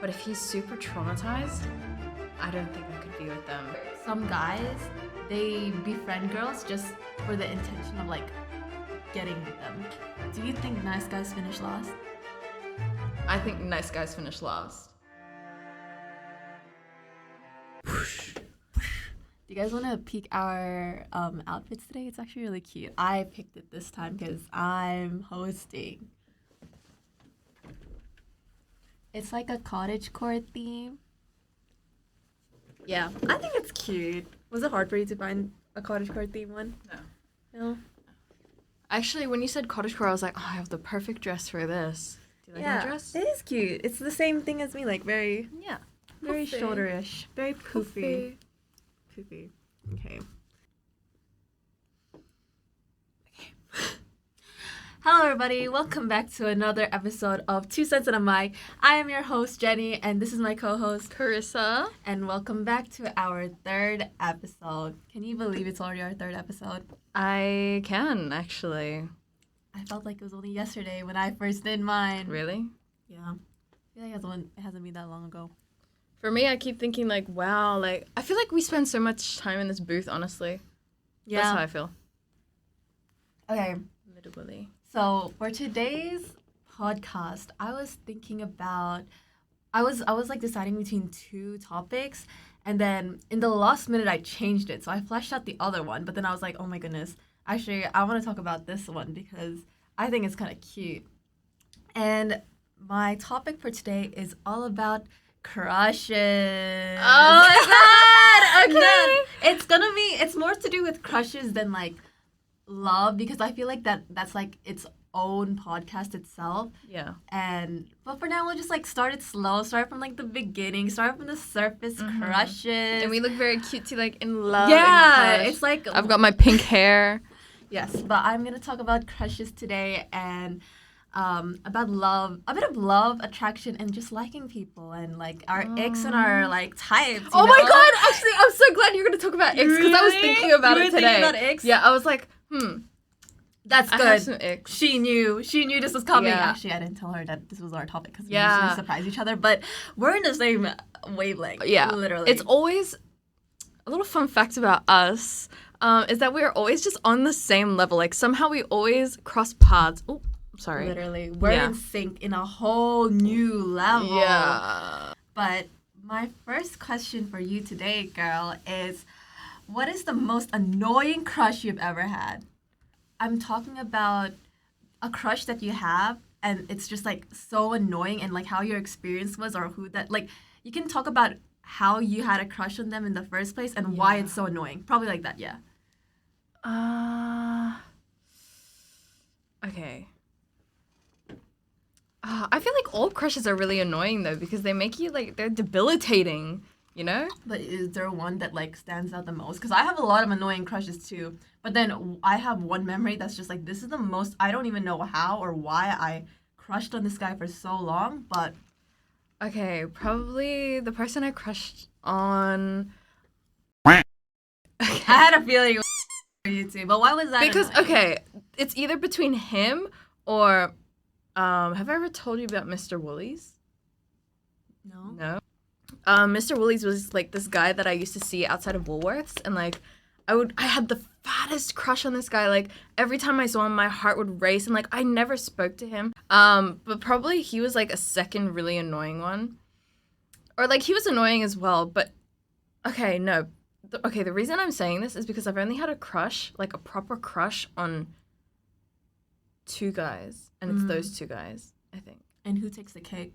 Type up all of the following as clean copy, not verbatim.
But if he's super traumatized, I don't think I could be with them. Some guys, they befriend girls just for the intention of like getting with them. Do you think nice guys finish last? I think nice guys finish last. Do you guys want to peek our outfits today? It's actually really cute. I picked it this time because I'm hosting. It's like a cottagecore theme. Yeah, I think it's cute. Was it hard for you to find a cottagecore theme one? No? Actually, when you said cottagecore, I was like, oh, I have the perfect dress for this. Do you like my dress? It is cute. It's the same thing as me, like very Poofy. shoulderish, very poofy. Poofy. Okay. Hello, everybody. Welcome back to another episode of 2 Cents and a Mic. I am your host, Jenny, and this is my co-host, Carissa. And welcome back to our third episode. Can you believe it's already our third episode? I can, actually. I felt like it was only yesterday when I first did mine. Really? Yeah. I feel like it hasn't been that long ago. For me, I keep thinking, like, wow, like, I feel like we spend so much time in this booth, honestly. Yeah. That's how I feel. Okay. Literally. So for today's podcast, I was thinking about, I was like deciding between two topics, and then in the last minute I changed it. So I flashed out the other one, but then I was like, oh my goodness, actually I want to talk about this one because I think it's kind of cute. And my topic for today is all about crushes. Oh my god! Okay. It's more to do with crushes than like love, because I feel like that's like its own podcast itself. Yeah. But for now, we'll just like start it slow, start from like the beginning, start from the surface crushes. And we look very cutesy, like in love. Yeah, and it's like I've got my pink hair. Yes, but I'm gonna talk about crushes today and about love, a bit of love, attraction, and just liking people, and like our icks and our like types. Oh my god! Actually, I'm so glad you're gonna talk about icks because I was Really? thinking about You it were today. thinking about icks? Yeah, I was like, That's I good. have some icks. She knew this was coming. Yeah. Actually, I didn't tell her that this was our topic because we Yeah. usually surprise each other, but we're in the same wavelength. Yeah, Literally. It's always a little fun fact about us is that we're always just on the same level. Like somehow we always cross paths. Oh, sorry. Literally. We're in sync in a whole new level. Yeah. But my first question for you today, girl, is what is the most annoying crush you've ever had? I'm talking about a crush that you have and it's just like so annoying, and like how your experience was, or who that, like, you can talk about how you had a crush on them in the first place and why it's so annoying. Probably like that, yeah. Okay. I feel like all crushes are really annoying though because they make you like, they're debilitating, you know? But is there one that like stands out the most? Because I have a lot of annoying crushes too. But then I have one memory that's just like, this is the most, I don't even know how or why I crushed on this guy for so long, but... Okay, probably the person I crushed on... I had a feeling it was you too, but why was that Because, annoying? okay, it's either between him or... have I ever told you about Mr. Woolies? No. No. Mr. Woolies was like this guy that I used to see outside of Woolworths, and like I had the fattest crush on this guy. Like every time I saw him, my heart would race, and like I never spoke to him. But probably he was like a second really annoying one, or like he was annoying as well. But okay, no. The reason I'm saying this is because I've only had a crush, like a proper crush, on two guys, and it's those two guys, I think. And who takes the cake?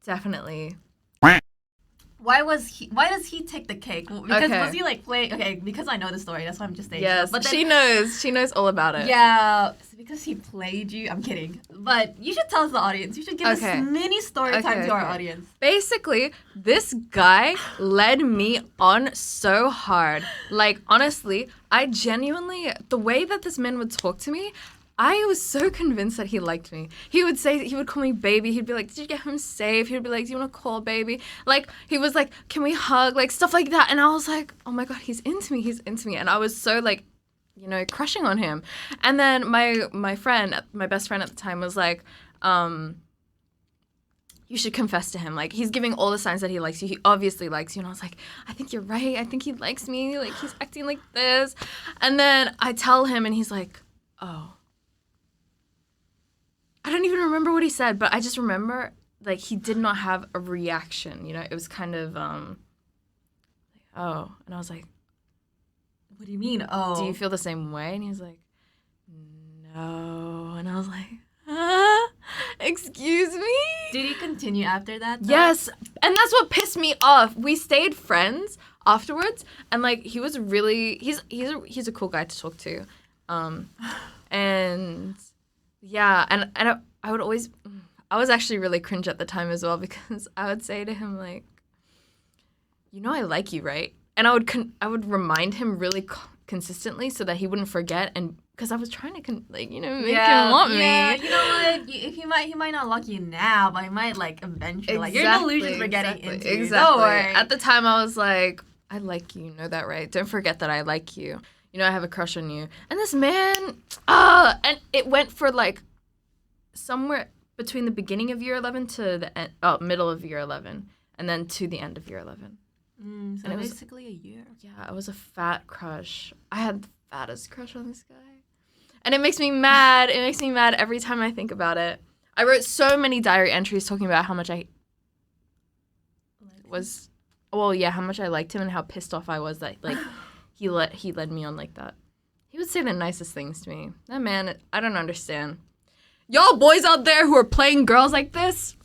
Definitely. Why does he take the cake? Because Okay. was he like playing? Okay, because I know the story, that's why I'm just saying. Yes, But then, she knows all about it. Yeah, it's because he played you. I'm kidding, but you should tell the audience. You should give Okay. this mini story time to our Okay. audience. Basically, this guy led me on so hard. Like, honestly, I genuinely, the way that this man would talk to me, I was so convinced that he liked me. He would call me baby. He'd be like, did you get home safe? He'd be like, do you want to call baby? Like, he was like, can we hug? Like, stuff like that. And I was like, oh my God, he's into me. And I was so like, crushing on him. And then my friend, my best friend at the time was like, you should confess to him. Like, he's giving all the signs that he likes you. He obviously likes you. And I was like, I think you're right. I think he likes me. Like, he's acting like this. And then I tell him, and he's like, oh. I don't even remember what he said, but I just remember, like, he did not have a reaction. It was kind of, oh. And I was like, What do you mean? Oh. do you feel the same way? And he was like, no. And I was like, excuse me? Did he continue after that, though? Yes. And that's what pissed me off. We stayed friends afterwards, and like he was really he's a cool guy to talk to. And yeah, and I would always I was actually really cringe at the time as well, because I would say to him like, I like you, right? And I would remind him really consistently so that he wouldn't forget, and because I was trying to make him want me. Yeah, you know what? He might not like you now, but he might like eventually. Like, your delusions were getting into you. Don't worry. At the time, I was like, I like you. Know that, right? Don't forget that I like you. I have a crush on you. And this man, and it went for like somewhere between the beginning of year 11 to the middle of year 11, and then to the end of year 11. So and it was basically a year. Yeah, it was a fat crush. I had the fattest crush on this guy. And it makes me mad. It makes me mad every time I think about it. I wrote so many diary entries talking about how much I was, how much I liked him and how pissed off I was that like he led me on like that. He would say the nicest things to me. That man, I don't understand. Y'all boys out there who are playing girls like this,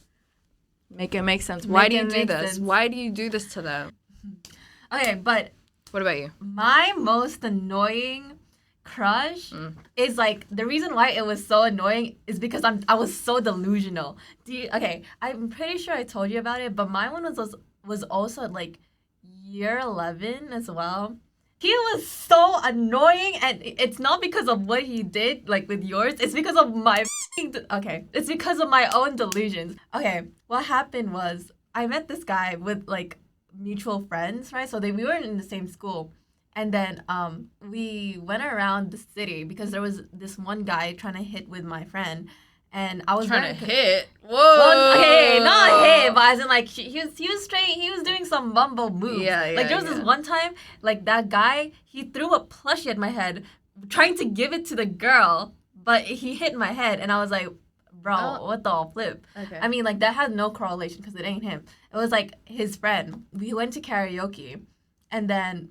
make it make sense. Why do you do this? Why do you do this to them? Okay, but what about you? My most annoying crush is like, the reason why it was so annoying is because I was so delusional. I'm pretty sure I told you about it, but my one was also like year 11 as well. He was so annoying, and it's not because of what he did like with yours, it's because of my it's because of my own delusions. Okay, what happened was I met this guy with like mutual friends, right? So we weren't in the same school. And then we went around the city because there was this one guy trying to hit with my friend, and I was trying to hit. Whoa. Well, okay, not hit, but as in like he was straight. He was doing some bumble moves. Yeah. Like there was this one time, like that guy, he threw a plushie at my head, trying to give it to the girl, but he hit my head, and I was like, bro, what the flip? Okay. I mean, like that had no correlation because it ain't him. It was like his friend. We went to karaoke, and then.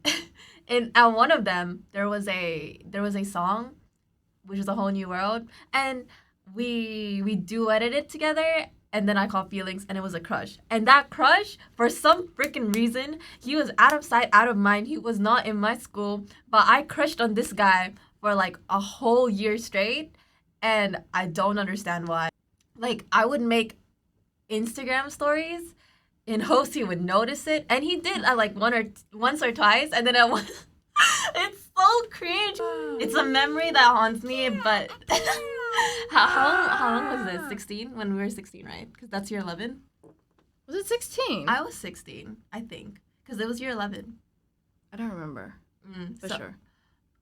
At one of them, there was a song, which is A Whole New World, and we duetted it together, and then I caught feelings, and it was a crush. And that crush, for some freaking reason, he was out of sight, out of mind. He was not in my school, but I crushed on this guy for like a whole year straight, and I don't understand why. Like, I would make Instagram stories in hopes he would notice it, and he did like once or twice, and then it's so cringe. It's a memory that haunts me. But how long was this? 16? When we were 16, right? Because that's year 11. Was it 16? I was 16, I think, because it was year 11. I don't remember for sure.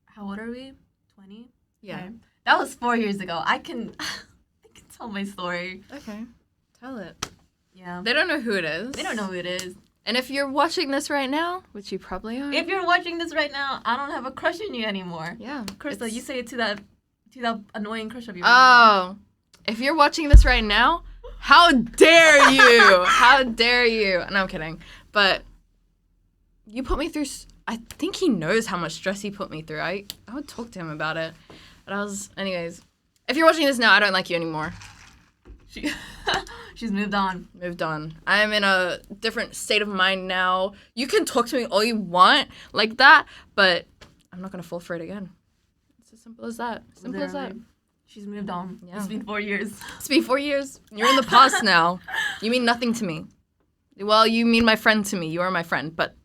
How old are we? 20. Yeah, okay. That was 4 years ago. I can tell my story. Okay, tell it. Yeah. They don't know who it is. They don't know who it is. And if you're watching this right now, which you probably are. If you're watching this right now, I don't have a crush on you anymore. Yeah. Krista, you say it to that annoying crush of yours. Oh. If you're watching this right now, how dare you? How dare you? No, I'm kidding. But you put me through, I think he knows how much stress he put me through. I would talk to him about it. But anyways, if you're watching this now, I don't like you anymore. She's moved on. Moved on. I'm in a different state of mind now. You can talk to me all you want like that, but I'm not going to fall for it again. It's as simple as that. Simple as that. She's moved on. Yeah. It's been 4 years. It's been 4 years. You're in the past now. You mean nothing to me. Well, you mean my friend to me. You are my friend, but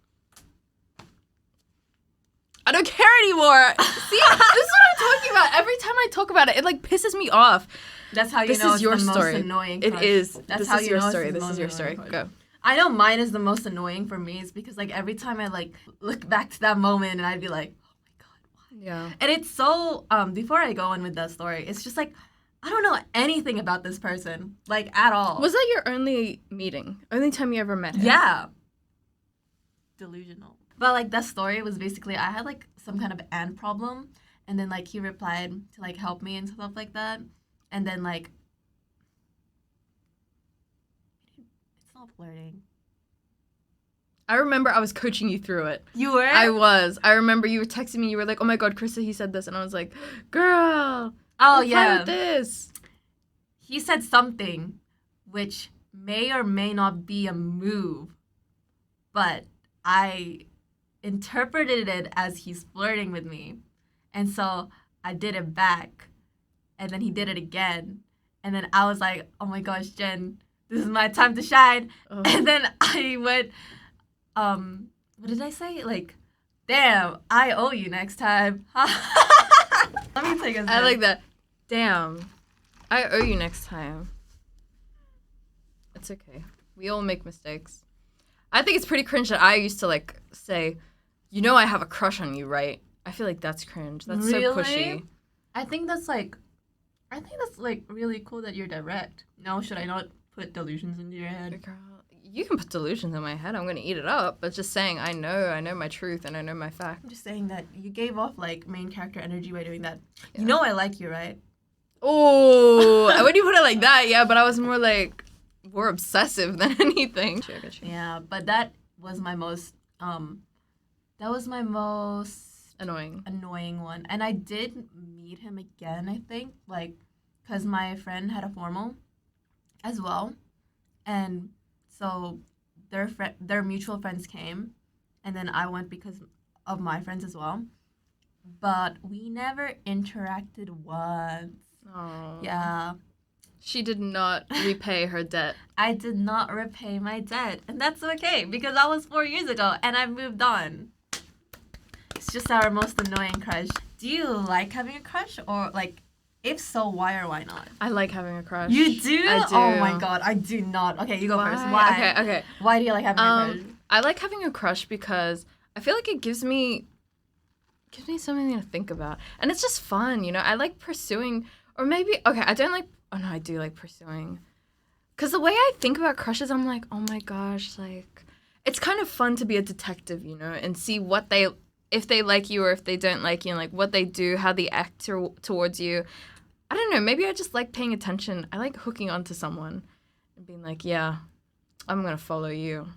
I don't care anymore. See, this is what I'm talking about. Every time I talk about it, it like pisses me off. That's how you this know is it's your the story. most annoying crush. It is. That's this how is you your know story. it's the This is most your story. crush. Go. I know mine is the most annoying for me. It's because like every time I like look back to that moment and I'd be like, oh my god, Yeah. And it's so before I go on with that story, it's just like I don't know anything about this person, like at all. Was that your only meeting? Only time you ever met him? Yeah. Delusional. But like that story was basically I had like some kind of ant problem, and then like he replied to like help me and stuff like that, and then like it's not flirting. I remember I was coaching you through it. You were? I was. I remember you were texting me. You were like, "Oh my God, Krista, he said this," and I was like, "Girl, Oh reply yeah. with this." He said something which may or may not be a move, but I interpreted it as he's flirting with me. And so I did it back. And then he did it again. And then I was like, oh my gosh, Jen, this is my time to shine. Oh. And then I went, what did I say? Like, damn, I owe you next time. Let me take a sip. I like that. Damn, I owe you next time. It's okay. We all make mistakes. I think it's pretty cringe that I used to like say, "You know, I have a crush on you, right?" I feel like that's cringe. That's so Really? pushy. I think that's really cool that you're direct. No, should I not put delusions into your head? Girl, you can put delusions in my head. I'm gonna eat it up. But just saying, I know my truth and I know my fact. I'm just saying that you gave off like main character energy by doing that. Yeah. You know I like you, right? Oh, when you put it like that, yeah. But I was more obsessive than anything. I got you. Yeah, but that was my most Annoying. annoying one. And I did meet him again, I think, like cuz my friend had a formal as well. And so their mutual friends came, and then I went because of my friends as well. But we never interacted once. Oh. Yeah. She did not repay her debt. I did not repay my debt, and that's okay because that was 4 years ago, and I moved on. It's just our most annoying crush. Do you like having a crush, or like, if so, why or why not? I like having a crush. You do? I do. Oh my god, I do not. Okay, you go first. Why? Okay. Why do you like having a crush? I like having a crush because I feel like it gives me something to think about, and it's just fun, you know. I like pursuing, or maybe I don't like. Oh no, I do like pursuing, because the way I think about crushes, I'm like, oh my gosh, like it's kind of fun to be a detective, you know, and see if they like you or if they don't like you, and like what they do, how they act towards you. I don't know. Maybe I just like paying attention. I like hooking onto someone and being like, yeah, I'm gonna follow you.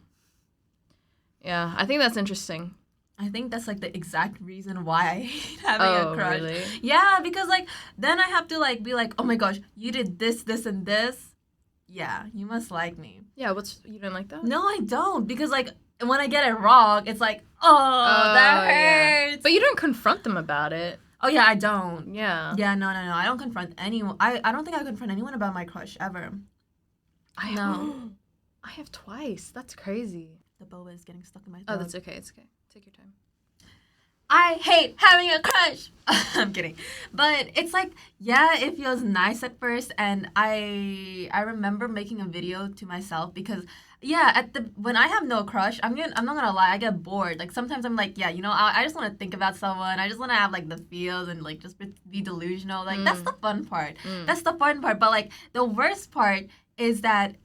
Yeah, I think that's interesting. I think that's like the exact reason why I hate having a crush. Really? Yeah, because like then I have to like be like, oh my gosh, you did this, this, and this. Yeah, you must like me. Yeah, you don't like that? No, I don't, because like when I get it wrong, it's like, oh, that hurts. Yeah. But you don't confront them about it. Oh yeah, I don't. Yeah. Yeah, no. I don't confront anyone. I don't think I confront anyone about my crush ever. No. I have twice. That's crazy. The boa is getting stuck in my throat. Oh, that's okay. It's okay. Take your time. I hate having a crush. I'm kidding. But it's like, yeah, it feels nice at first, and I remember making a video to myself because yeah, when I have no crush, I'm not gonna lie, I get bored. Like sometimes I'm like, yeah, you know, I just want to think about someone. I just want to have like the feels and like just be delusional. Like that's the fun part. That's the fun part. But like the worst part is that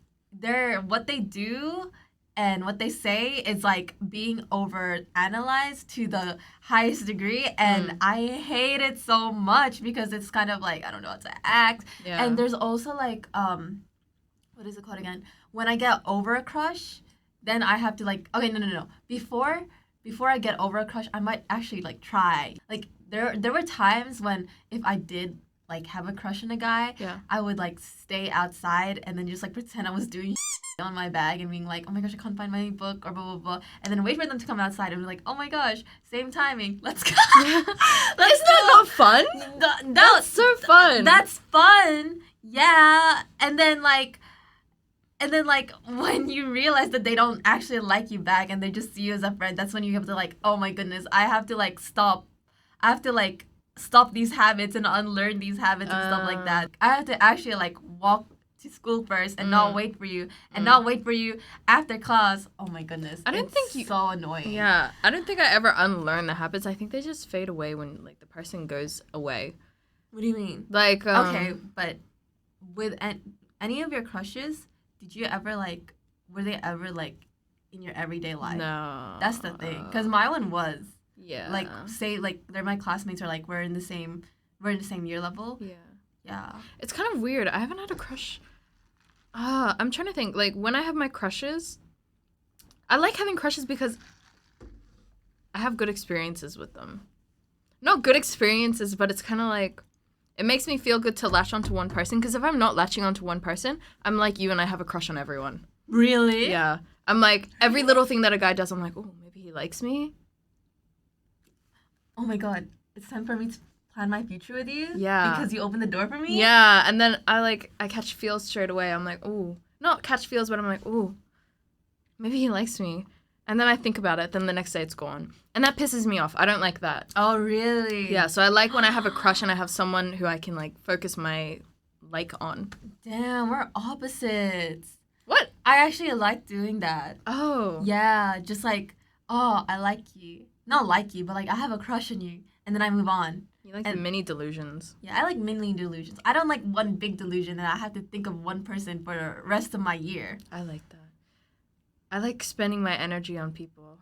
what they do and what they say is like being over analyzed to the highest degree, and I hate it so much because it's kind of like I don't know how to act. Yeah. And there's also like what is it called again? When I get over a crush, then I have to like no. Before I get over a crush, I might actually like try. Like there were times when if I did like have a crush on a guy, Yeah. I would like stay outside and then just like pretend I was doing on my bag and being like, oh my gosh, I can't find my book or blah blah blah, and then wait for them to come outside and be like, oh my gosh, same timing, let's go. Isn't that not fun? That's so fun. That's fun. Yeah, and then like when you realize that they don't actually like you back and they just see you as a friend, that's when you have to like, oh my goodness, I have to like stop these habits and unlearn these habits and stuff like that. I have to actually like walk to school first and not wait for you and not wait for you after class. Oh my goodness. I don't think you. so annoying. Yeah, I don't think I ever unlearned the habits. I think they just fade away when like the person goes away. What do you mean? Like Okay, but with any of your crushes, did you ever like were they ever like in your everyday life? No. That's the thing. Cuz my one was. Yeah. Like say like they're my classmates or like we're in the same year level. Yeah. Yeah. It's kind of weird. I haven't had a crush. I'm trying to think. Like when I have my crushes, I like having crushes because I have good experiences with them. Not good experiences, but it's kind of like it makes me feel good to latch onto one person. Because if I'm not latching onto one person, I'm like you and I have a crush on everyone. Really? Yeah. I'm like every little thing that a guy does. I'm like, oh, maybe he likes me. Oh my god, it's time for me to plan my future with you. Yeah. Because you opened the door for me. Yeah, and then I catch feels straight away. I'm like, ooh, not catch feels, but I'm like, ooh, maybe he likes me. And then I think about it. Then the next day it's gone, and that pisses me off. I don't like that. Oh really? Yeah, so I like when I have a crush and I have someone who I can like focus my like on. Damn, we're opposites. What? I actually like doing that. Oh. Yeah, just like, oh, I like you. Not like you, but like I have a crush on you, and then I move on. You like the mini delusions. Yeah, I like mini delusions. I don't like one big delusion that I have to think of one person for the rest of my year. I like that. I like spending my energy on people.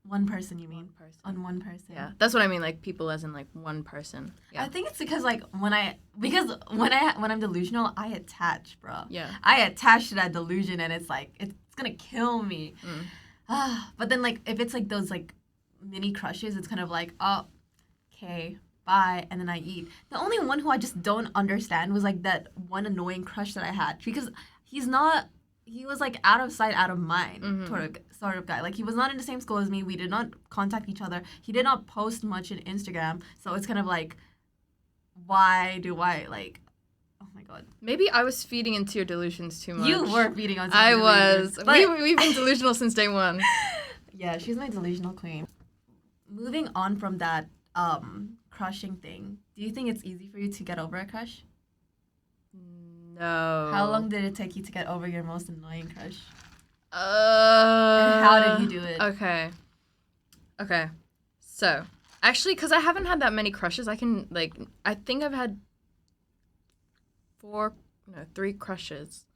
One person, you mean? One person. On one person. Yeah, that's what I mean. Like people, as in like one person. Yeah. I think it's because like when I'm delusional, I attach, bro. Yeah. I attach to that delusion, and it's like it's gonna kill me. Mm. But then like if it's like those like mini crushes, it's kind of like, oh, okay, bye, and then I eat. The only one who I just don't understand was like that one annoying crush that I had, because he was like out of sight, out of mind sort of guy. Like he was not in the same school as me. We did not contact each other. He did not post much in Instagram. So it's kind of like, why do I like, oh my god. Maybe I was feeding into your delusions too much. You were feeding on I delusions, was. but- We've been delusional since day one. Yeah, she's my delusional queen. Moving on from that crushing thing, do you think it's easy for you to get over a crush? No. How long did it take you to get over your most annoying crush? And And how did you do it? Okay. So, actually, because I haven't had that many crushes, I think I've had 3 crushes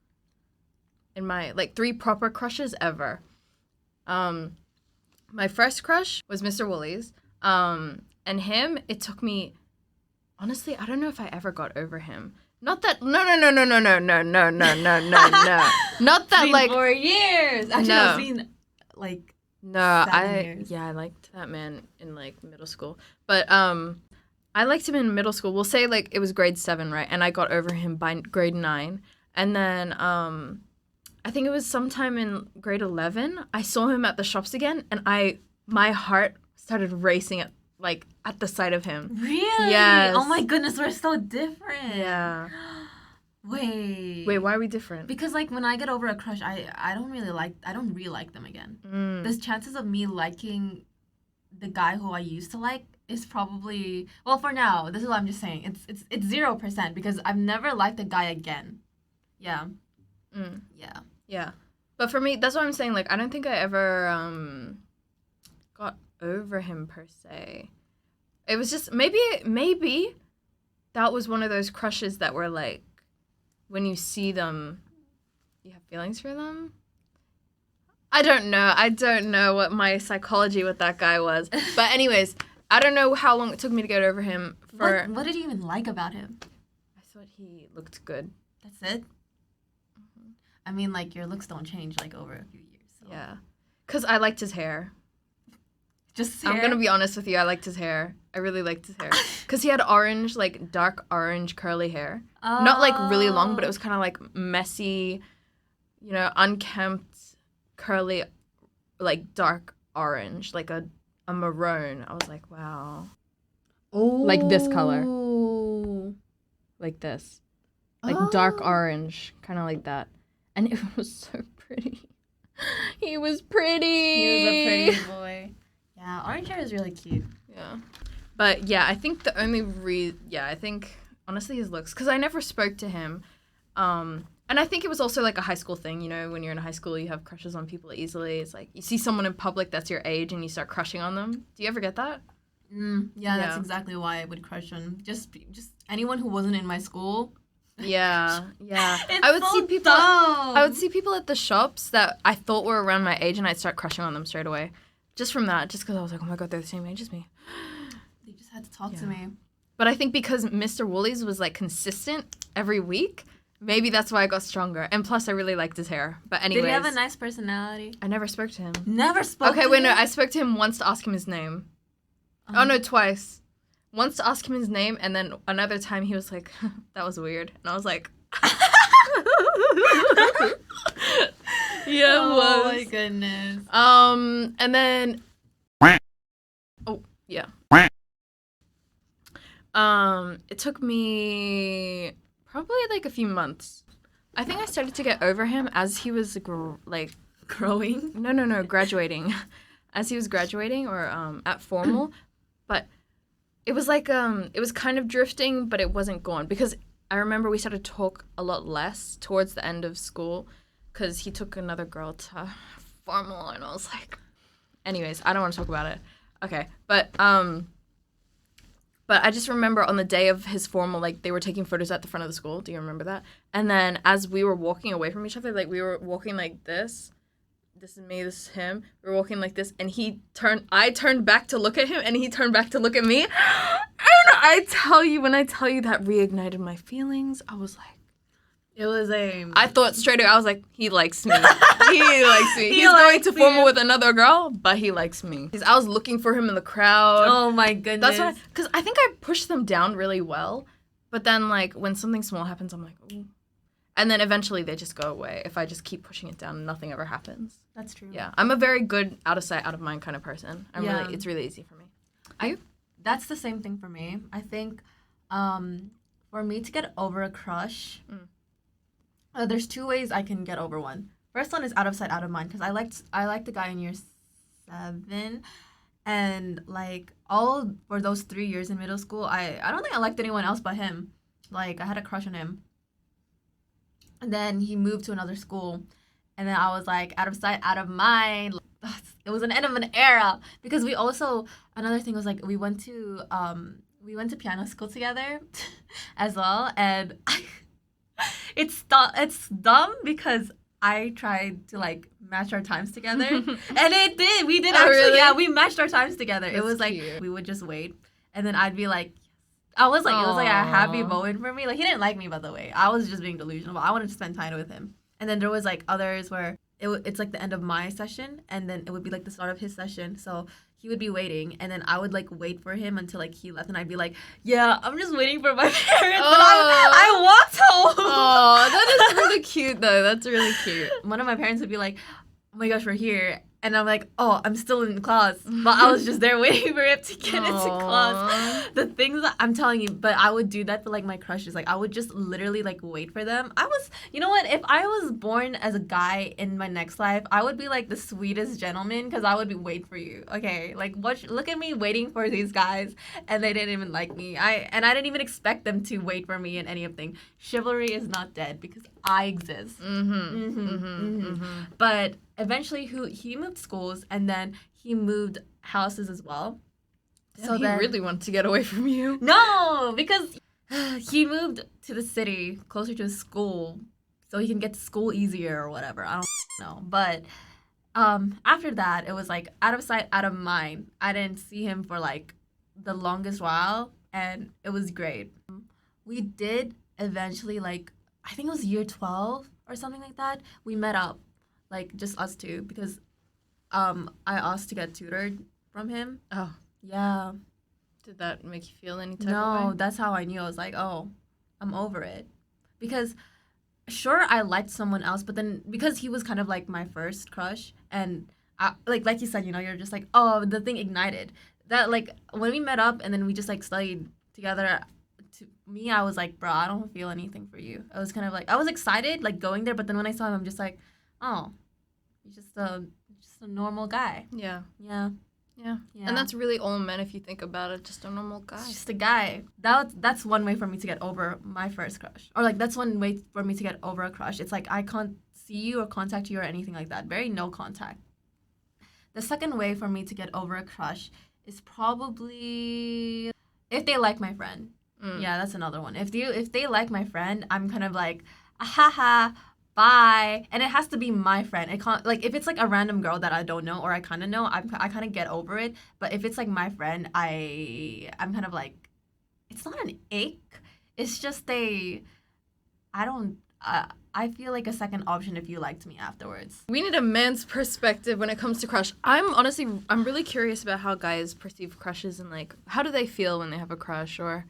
in my, 3 proper crushes ever. My first crush was Mr. Woolies. And him, it took me, honestly, I don't know if I ever got over him. Not that, no. Not that, It's been 4 years. Actually, No. it's been, like, No, 7 years. I liked that man in middle school. But I liked him in middle school. We'll say it was grade 7, right? And I got over him by grade 9. And then I think it was sometime in grade 11, I saw him at the shops again, and my heart started racing at the sight of him. Really? Yes. Oh my goodness, we're so different. Yeah. Wait, Why are we different? because when I get over a crush, I don't really like them again. The chances of me liking the guy who I used to like is probably, well, for now, this is what I'm just saying. It's 0% because I've never liked a guy again. Yeah. Yeah. Yeah. But for me, that's what I'm saying. I don't think I ever got over him per se. It was just maybe that was one of those crushes that were when you see them, you have feelings for them. I don't know what my psychology with that guy was. But anyways, I don't know how long it took me to get over him. What did you even like about him? I thought he looked good. That's it? I mean, your looks don't change, over a few years. So. Yeah. Because I liked his hair. Just his hair? I'm going to be honest with you. I liked his hair. I really liked his hair. Because he had orange, dark orange curly hair. Oh. Not, really long, but it was kind of, messy, unkempt, curly, dark orange, a maroon. I was like, wow. Oh. Like this color. Like this. Dark orange. Kind of like that. And it was so pretty. He was pretty. He was a pretty boy. Yeah, orange hair is really cute. Yeah. But yeah, I think the only I think honestly his looks, because I never spoke to him. And And I think it was also like a high school thing, you know, when you're in high school, you have crushes on people easily. It's like you see someone in public that's your age and you start crushing on them. Do you ever get that? Yeah, that's exactly why I would crush on just anyone who wasn't in my school. Yeah. It's I would so see people. dumb. I would see people at the shops that I thought were around my age, and I'd start crushing on them straight away, just from that, just because I was like, oh my god, they're the same age as me. They just had to talk to me. But I think because Mr. Woolies was like consistent every week, maybe that's why I got stronger. And plus, I really liked his hair. But anyways, Did he have a nice personality? I never spoke to him. Never spoke. Okay, to wait, him? no, I spoke to him once to ask him his name. Oh no, twice. Once to ask him his name, and then another time he was like, "That was weird," and I was like, "Yeah, it was." Oh my goodness. And then, oh yeah. It took me probably like a few months. I think I started to get over him as he was like Growing. No, graduating. As he was graduating or at formal, but it was like it was kind of drifting, but it wasn't gone because I remember we started to talk a lot less towards the end of school because he took another girl to formal, and I was like, anyways, I don't want to talk about it. Okay, but I just remember on the day of his formal, like, they were taking photos at the front of the school. Do you remember that? And then as we were walking away from each other, like, we were walking like this. This is me, this is him. We were walking like this, and I turned back to look at him, and he turned back to look at me. And when I tell you that reignited my feelings, I was like, It was I thought straight away, I was like, he likes me. He likes me. He's going to formal with another girl, but he likes me. Because I was looking for him in the crowd. Oh my goodness. That's what, because I think I pushed them down really well, but then like when something small happens, I'm like, ooh. And then eventually they just go away if I just keep pushing it down and nothing ever happens. That's true. Yeah, I'm a very good out of sight, out of mind kind of person. It's really easy for me. That's the same thing for me. I think for me to get over a crush, there's two ways I can get over one. First one is out of sight, out of mind, because I liked the guy in year 7, and like all for those 3 years in middle school, I don't think I liked anyone else but him. Like I had a crush on him. And then he moved to another school, and then I was like out of sight, out of mind. It was an end of an era because we also another thing was like we went to piano school together as well, and it's dumb because I tried to like match our times together, and it did. We did actually. Really? Yeah, we matched our times together. That's it was like cute. we would just wait, and then I'd be like, it was like a happy moment for me. Like he didn't like me, by the way. I was just being delusional. But I wanted to spend time with him. And then there was like others where it's like the end of my session, and then it would be like the start of his session. So he would be waiting, and then I would like wait for him until like he left, and I'd be like, yeah, I'm just waiting for my parents. But I walked home. Oh, that is really cute though. That's really cute. One of my parents would be like, oh my gosh, we're here. And I'm like, oh, I'm still in class. But I was just there waiting for him to get into class. The things that I'm telling you, but I would do that for like my crushes. Like I would just literally like wait for them. You know what? If I was born as a guy in my next life, I would be like the sweetest gentleman because I would be wait for you. Okay, like look at me waiting for these guys, and they didn't even like me. I didn't even expect them to wait for me in anything. Chivalry is not dead because I exist. But eventually he moved schools, and then he moved houses as well. So he really wanted to get away from you. No, because he moved to the city closer to his school so he can get to school easier or whatever. I don't know. But after that, it was like out of sight, out of mind. I didn't see him for like the longest while, and it was great. We did eventually, like, I think it was year 12 or something like that. We met up, like just us two, because I asked to get tutored from him. Oh. Yeah. Did that make you feel any type of way? No, that's how I knew. I was like, oh, I'm over it. Because sure, I liked someone else, but then because he was kind of like my first crush, and I, like you said, you know, you're just like, oh, the thing ignited. That like when we met up and then we just like studied together, to me, I was like, bro, I don't feel anything for you. I was kind of like, I was excited like going there, but then when I saw him, I'm just like, oh, he's just a normal guy. Yeah. Yeah. Yeah. Yeah. And that's really all men if you think about it. Just a normal guy. It's just a guy. That's one way for me to get over my first crush. Or like that's one way for me to get over a crush. It's like I can't see you or contact you or anything like that. Very no contact. The second way for me to get over a crush is probably if they like my friend. Yeah, that's another one. If they like my friend, I'm kind of like, haha, bye. And it has to be my friend. It can't like if it's like a random girl that I don't know or I kind of know, I kind of get over it. But if it's like my friend, I'm kind of like, it's not an ick. It's just I don't. I feel like a second option if you liked me afterwards. We need a man's perspective when it comes to crush. I'm really curious about how guys perceive crushes and like how do they feel when they have a crush or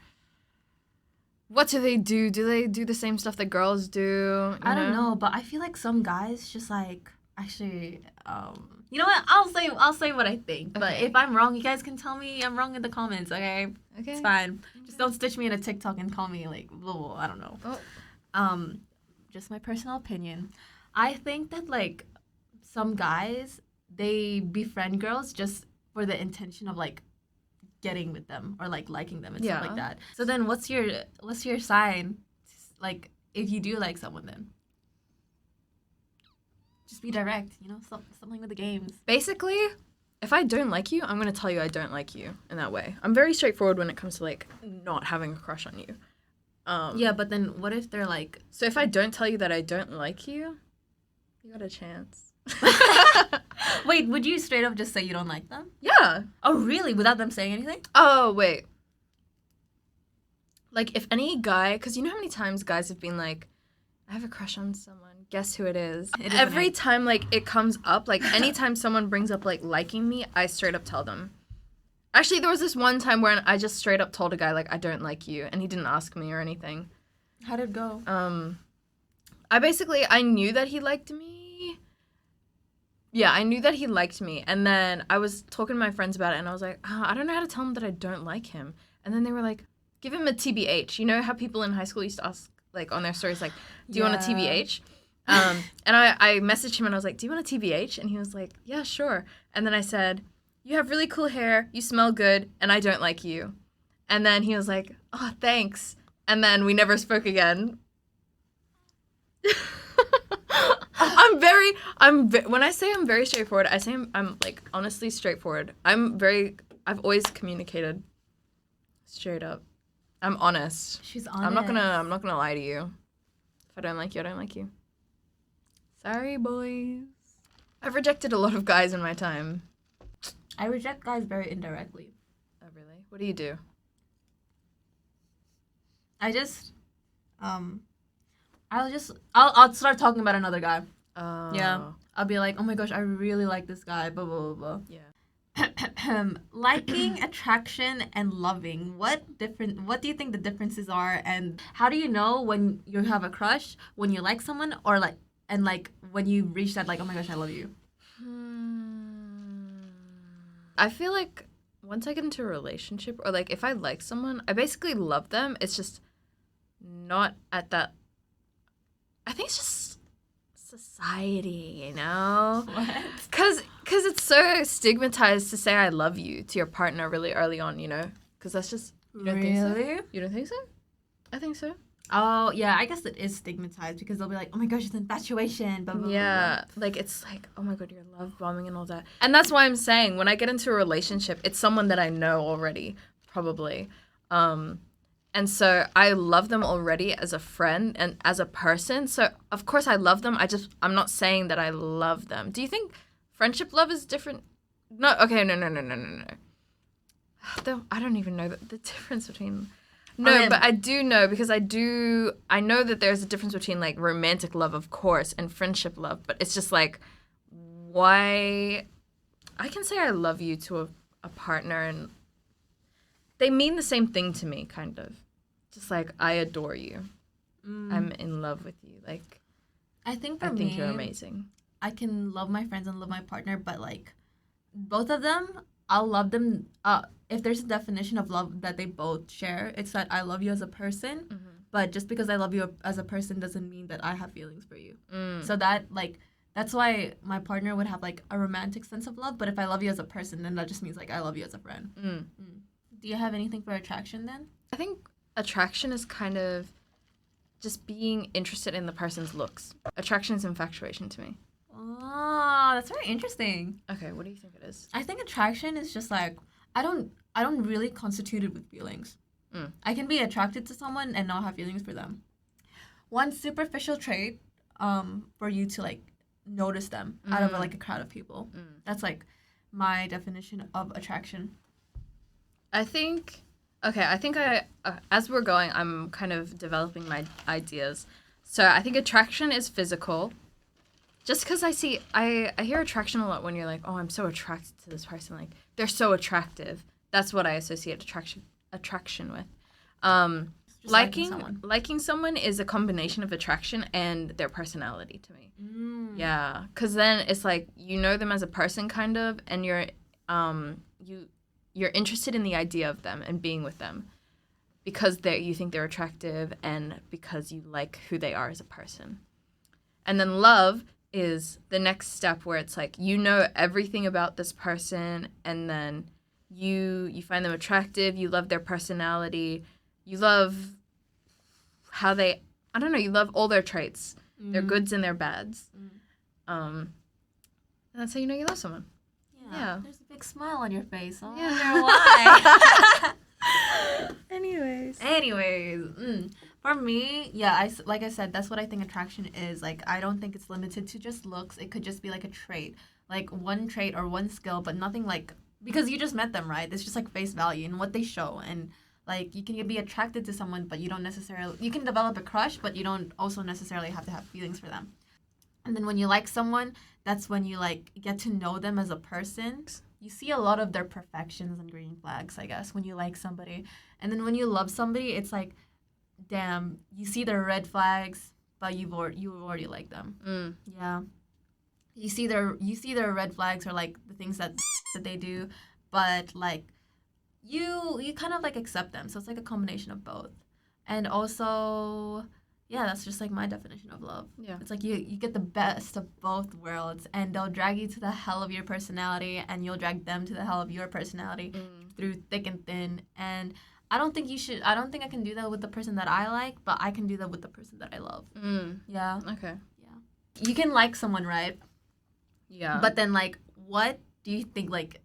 what do they do? Do they do the same stuff that girls do? I don't know, but I feel like some guys just like actually. You know what? I'll say what I think. But Okay. if I'm wrong, you guys can tell me I'm wrong in the comments. Okay, Okay. it's fine. Just don't stitch me in a TikTok and call me like, blah, I don't know. Oh. Just my personal opinion. I think that like some guys they befriend girls just for the intention of like getting with them or like liking them and stuff like Yeah. that. So then what's your sign? Like if you do like someone then just be direct, you know, something with the games. Basically, if I don't like you, I'm going to tell you I don't like you in that way. I'm very straightforward when it comes to like not having a crush on you. Yeah, but then what if they're like So if I don't tell you that I don't like you, you got a chance. wait, would you straight up just say you don't like them? Yeah. Oh really? Without them saying anything? Oh, wait. Like, if any guy, because you know how many times guys have been like, I have a crush on someone. Guess who it is? It is Every an time, like, it comes up, like, anytime someone brings up, like, liking me, I straight up tell them. Actually, there was this one time where I just straight up told a guy, like, I don't like you, and he didn't ask me or anything. How'd it go? I knew that he liked me. Yeah, I knew that he liked me, and then I was talking to my friends about it, and I was like, I don't know how to tell him that I don't like him. And then they were like, give him a TBH. You know how people in high school used to ask, like, on their stories, like, do you want a TBH? And I messaged him, and I was like, do you want a TBH? And he was like, yeah, sure. And then I said, you have really cool hair, you smell good, and I don't like you. And then he was like, oh, thanks. And then we never spoke again. When I say I'm very straightforward, I say I'm like honestly straightforward. I've always communicated straight up. I'm honest. She's honest. I'm not gonna lie to you. If I don't like you, I don't like you. Sorry, boys. I've rejected a lot of guys in my time. I reject guys very indirectly. Oh, really? What do you do? I just, I'll start talking about another guy. Yeah. I'll be like, oh my gosh, I really like this guy, blah, blah, blah, blah. Yeah. Liking, attraction, and loving. What do you think the differences are, and how do you know when you have a crush, when you like someone, or like, and like when you reach that, like, oh my gosh, I love you? I feel like once I get into a relationship, or like if I like someone, I basically love them. It's just not at that. I think it's just society, you know? What? Because it's so stigmatized to say I love you to your partner really early on, you know? Because that's just... You don't think so? You don't think so? I think so. Oh, yeah, I guess it is stigmatized because they'll be like, oh my gosh, it's infatuation, blah, blah, blah, Yeah, like it's like, oh my god, you're love bombing and all that. And that's why I'm saying when I get into a relationship, it's someone that I know already, probably. And so I love them already as a friend and as a person. So of course I love them. I'm not saying that I love them. Do you think friendship love is different? No, okay, no. Though I don't even know the difference between... No, Okay. but I do know because I know that there's a difference between like romantic love, of course, and friendship love. But it's just like, why? I can say I love you to a partner and they mean the same thing to me, kind of. Just like, I adore you. I'm in love with you. Like, I think for I think me, you're amazing. I can love my friends and love my partner, but like both of them, I'll love them. If there's a definition of love that they both share, it's that I love you as a person. Mm-hmm. But just because I love you as a person doesn't mean that I have feelings for you. Mm. So that like That's why my partner would have like a romantic sense of love. But if I love you as a person, then that just means like I love you as a friend. Mm. Do you have anything for attraction then? I think attraction is kind of just being interested in the person's looks. Attraction is infatuation to me. Oh, that's very interesting. Okay, what do you think it is? I think attraction is just like I don't really constitute it with feelings. Mm. I can be attracted to someone and not have feelings for them. One superficial trait, for you to like notice them out of like a crowd of people. That's like my definition of attraction. I think I as we're going, I'm kind of developing my ideas. So I think attraction is physical. Just because I hear attraction a lot when you're like, oh, I'm so attracted to this person, like they're so attractive. That's what I associate attraction with. Just Liking someone is a combination of attraction and their personality to me. Yeah, because then it's like you know them as a person kind of, and you're interested in the idea of them and being with them because you think they're attractive and because you like who they are as a person. And then love is the next step where it's like you know everything about this person and then you find them attractive, you love their personality, you love how they you love all their traits, their goods and their bads. And that's how you know you love someone. Yeah. There's a big smile on your face. I Yeah. wonder why. Anyways. For me, yeah, like I said, that's what I think attraction is. Like, I don't think it's limited to just looks. It could just be like a trait, like one trait or one skill, but nothing like, because you just met them, right? It's just like face value and what they show. And like, you can be attracted to someone, but you don't necessarily, you can develop a crush, but you don't also necessarily have to have feelings for them. And then when you like someone, that's when you like get to know them as a person. You see a lot of their perfections and green flags, I guess, when you like somebody. And then when you love somebody, it's like, damn, you see their red flags, but you already like them. Yeah. You see their red flags or like the things that they do, but like you kind of like accept them. So it's like a combination of both. And also, yeah, that's just like my definition of love. Yeah. It's like you get the best of both worlds, and they'll drag you to the hell of your personality, and you'll drag them to the hell of your personality through thick and thin. And I don't think I can do that with the person that I like, but I can do that with the person that I love. Yeah. Okay. Yeah. You can like someone, right? Yeah. But then, like, what do you think, like,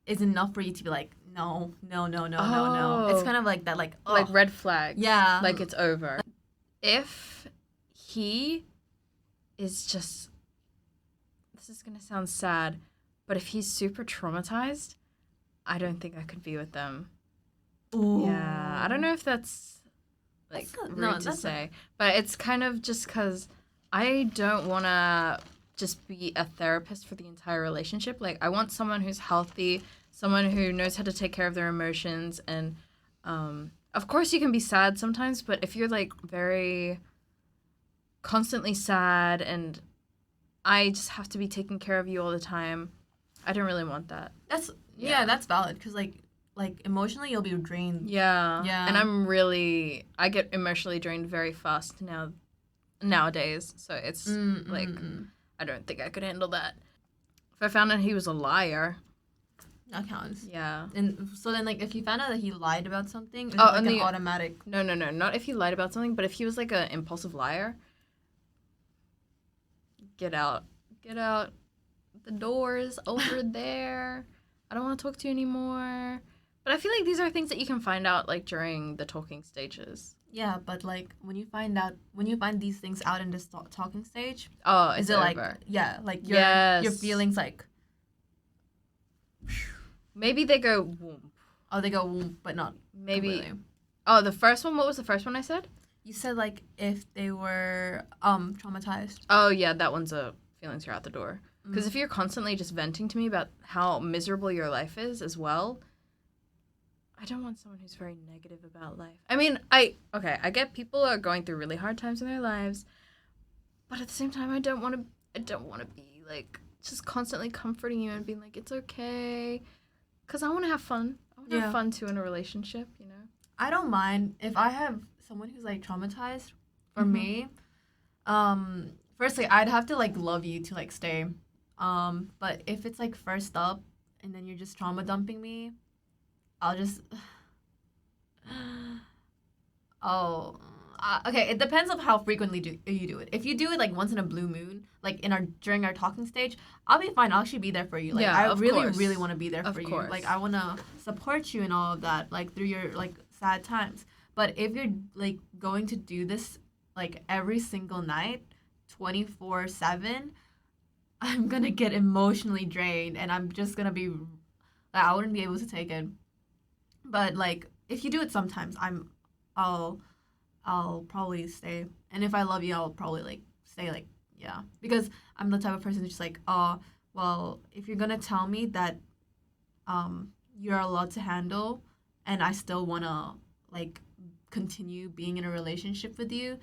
is enough for you to be like, no. It's kind of like that, like, ugh. Like red flags. Yeah. Like it's over. If he is just, this is going to sound sad, but if he's super traumatized, I don't think I could be with them. Ooh. Yeah. I don't know if that's like rude to say, but it's kind of just because I don't want to just be a therapist for the entire relationship. Like, I want someone who's healthy, someone who knows how to take care of their emotions. And of course you can be sad sometimes, but if you're like very constantly sad and I just have to be taking care of you all the time, I don't really want that. That's valid, because like emotionally you'll be drained. Yeah. And I get emotionally drained very fast nowadays. So it's like, I don't think I could handle that. If I found out he was a liar. That counts. Yeah. And so then, like, if you found out that he lied about something, it's like an automatic... No. Not if he lied about something, but if he was, like, an impulsive liar. Get out. The door's over there. I don't want to talk to you anymore. But I feel like these are things that you can find out, like, during the talking stages. Yeah, but, like, when you find these things out in this talking stage... Oh, is it over. like... Yeah, like, your feelings, like... Maybe they go whoomp. Oh, they go whoomp, but not maybe. Completely. Oh, the first one. What was the first one I said? You said like if they were traumatized. Oh yeah, that one's a feelings are out the door. Because if you're constantly just venting to me about how miserable your life is as well, I don't want someone who's very negative about life. I mean, I get people are going through really hard times in their lives, but at the same time, I don't want to be like just constantly comforting you and being like it's okay. Because I want to have fun. I want to have fun, too, in a relationship, you know? I don't mind if I have someone who's, like, traumatized. For me, Firstly, I'd have to like love you to like stay. But if it's like first up and then you're just trauma dumping me, I'll just oh okay. It depends on how frequently do you do it. If you do it like once in a blue moon, like in our during our talking stage, I'll be fine. I'll actually be there for you. Like Yeah, I of really course. really want to be there Of for you. course. Like I want to support you and all of that. Like through your like sad times. But if you're like going to do this like every single night, 24/7, I'm gonna get emotionally drained and I'm just gonna be like, I wouldn't be able to take it. But like if you do it sometimes, I'll I'll probably stay. And if I love you, I'll probably like stay like yeah. Because I'm the type of person who's just like, oh well, if you're gonna tell me that you're allowed to handle and I still wanna like continue being in a relationship with you,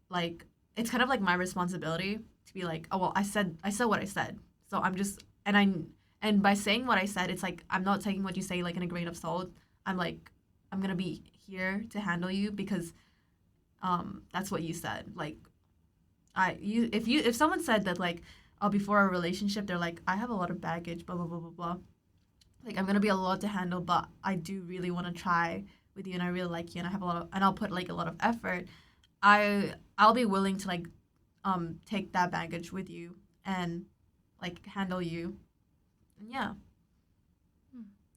like it's kind of like my responsibility to be like, oh well, I said what I said. So I'm just and by saying what I said, it's like I'm not taking what you say like in a grain of salt. I'm like I'm gonna be here to handle you because that's what you said. Like if someone said that like before a relationship they're like I have a lot of baggage blah blah blah blah blah, like I'm gonna be a lot to handle but I do really want to try with you and I really like you and I have a lot of and I'll put like a lot of effort. I'll be willing to like take that baggage with you and like handle you. And yeah.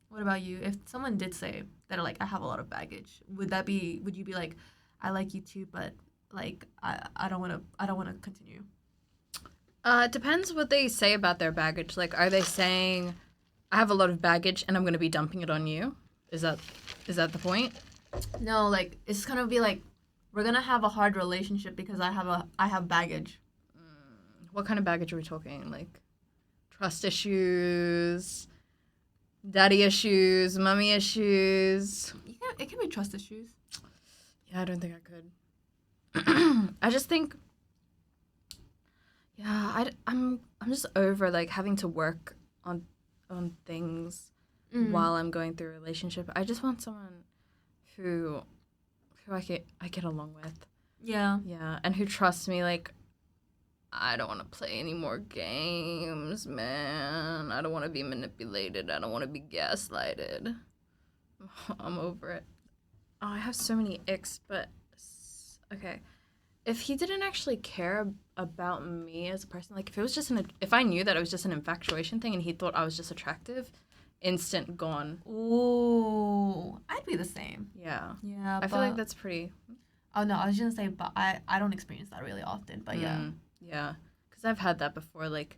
What about you? If someone did say that like I have a lot of baggage, would you be like I like you too but like I don't want to continue. It depends what they say about their baggage. Like, are they saying, "I have a lot of baggage and I'm going to be dumping it on you"? Is that the point? No, like it's gonna be like we're gonna have a hard relationship because I have baggage. What kind of baggage are we talking? Like, trust issues, daddy issues, mommy issues. Yeah, it can be trust issues. Yeah, I don't think I could. I just think, yeah, I'm just over like having to work on things while I'm going through a relationship. I just want someone who I get along with. Yeah. Yeah, and who trusts me. Like, I don't want to play any more games, man. I don't want to be manipulated. I don't want to be gaslighted. I'm over it. Oh, I have so many icks, but okay. If he didn't actually care about me as a person, like if it was just if I knew that it was just an infatuation thing and he thought I was just attractive, instant gone. Ooh, I'd be the same. Yeah. Yeah, I feel like that's pretty. Oh no, I was gonna say, but I don't experience that really often. But yeah. Yeah, because I've had that before. Like,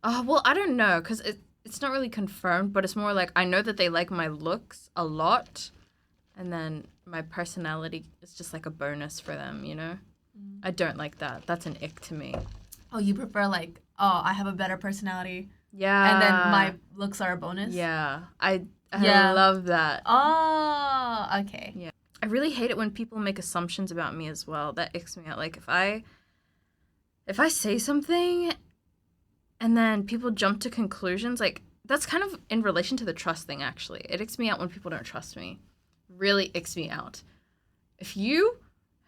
well, I don't know, because it's not really confirmed, but it's more like I know that they like my looks a lot, and then my personality is just like a bonus for them, you know? I don't like that. That's an ick to me. Oh, you prefer like, oh, I have a better personality. Yeah. And then my looks are a bonus? Yeah. I love that. Oh, okay. Yeah. I really hate it when people make assumptions about me as well. That icks me out. Like, if I say something and then people jump to conclusions, like, that's kind of in relation to the trust thing, actually. It icks me out when people don't trust me. Really icks me out. If you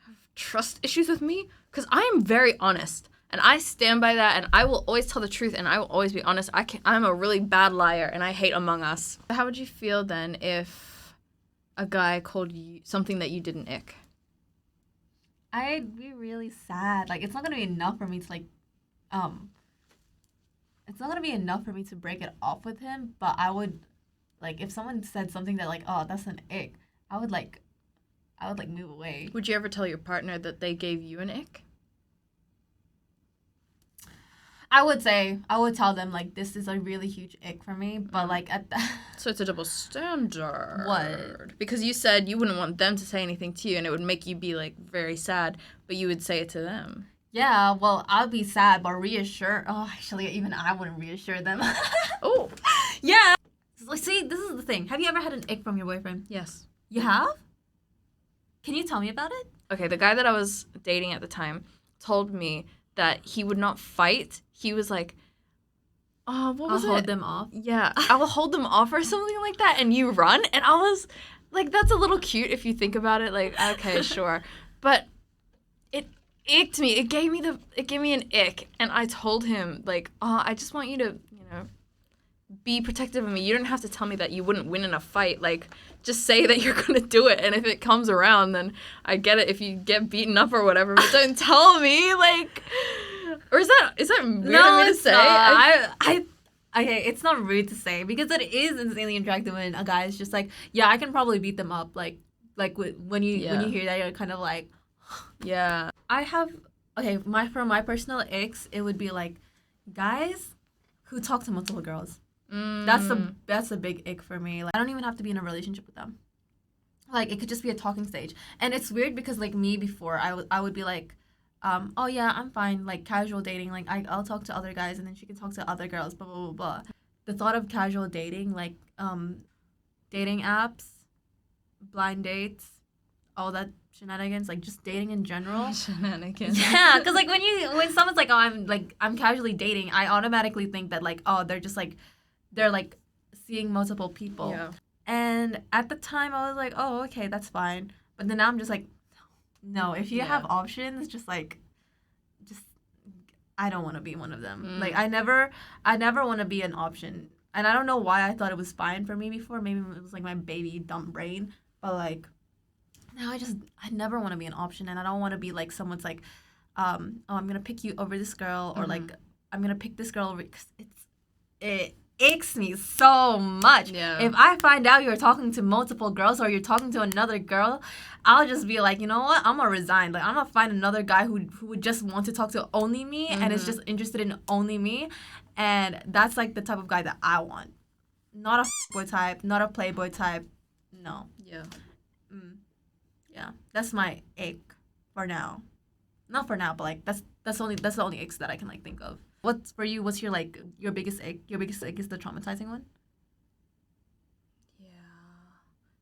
have trust issues with me, because I am very honest, and I stand by that, and I will always tell the truth, and I will always be honest. I'm a really bad liar, and I hate Among Us. How would you feel then if a guy called you something that you didn't ick? I'd be really sad. Like it's not gonna be enough for me to like, it's not gonna be enough for me to break it off with him. But I would, like, if someone said something that like, oh, that's an ick, I would move away. Would you ever tell your partner that they gave you an ick? I would tell them like this is a really huge ick for me, but like at the So it's a double standard. What? Because you said you wouldn't want them to say anything to you and it would make you be like very sad, but you would say it to them. Yeah, well, I'll be sad, but reassure. Oh, actually, even I wouldn't reassure them. Oh. Yeah. See, this is the thing. Have you ever had an ick from your boyfriend? Yes. You have? Can you tell me about it? Okay, the guy that I was dating at the time told me that he would not fight. He was like, oh, what was it? I'll hold them off. Yeah, I will hold them off or something like that, and you run. And I was like, that's a little cute if you think about it. Like, okay, sure. But icked me. It gave me an ick, and I told him like, oh, I just want you to, be protective of me. You don't have to tell me that you wouldn't win in a fight. Like, just say that you're gonna do it, and if it comes around, then I get it. If you get beaten up or whatever, but don't tell me. Like, or is that weird of me to say? Okay, it's not rude to say because it is insanely attractive when a guy is just like, yeah, I can probably beat them up. Like when you hear that, you're kind of like, yeah. I have for my personal icks, it would be like guys who talk to multiple girls. That's a big ick for me. Like, I don't even have to be in a relationship with them. Like, it could just be a talking stage. And it's weird because like me before, I would be like, oh yeah, I'm fine, like casual dating, like I'll talk to other guys and then she can talk to other girls, blah blah blah blah. The thought of casual dating, like dating apps, blind dates, all that shenanigans, like just dating in general. Shenanigans. Yeah, because like when someone's like, oh, I'm casually dating, I automatically think that like, oh, they're like seeing multiple people. Yeah. And at the time I was like, oh, okay, that's fine. But then now I'm just like, no, if you have options, just I don't want to be one of them. Like I never want to be an option. And I don't know why I thought it was fine for me before. Maybe it was like my baby dumb brain. But like now I never want to be an option, and I don't want to be like someone's like, oh, I'm gonna pick you over this girl, or like I'm gonna pick this girl over, because it icks me so much. Yeah. If I find out you're talking to multiple girls or you're talking to another girl, I'll just be like, you know what? I'm gonna resign. Like I'm gonna find another guy who would just want to talk to only me and is just interested in only me, and that's like the type of guy that I want. Not a boy type, not a playboy type. No. Yeah. Yeah. That's my ick for now. Not for now, but like that's the only icks that I can like think of. What's for you? What's your like your biggest ick? Your biggest ick is the traumatizing one? Yeah.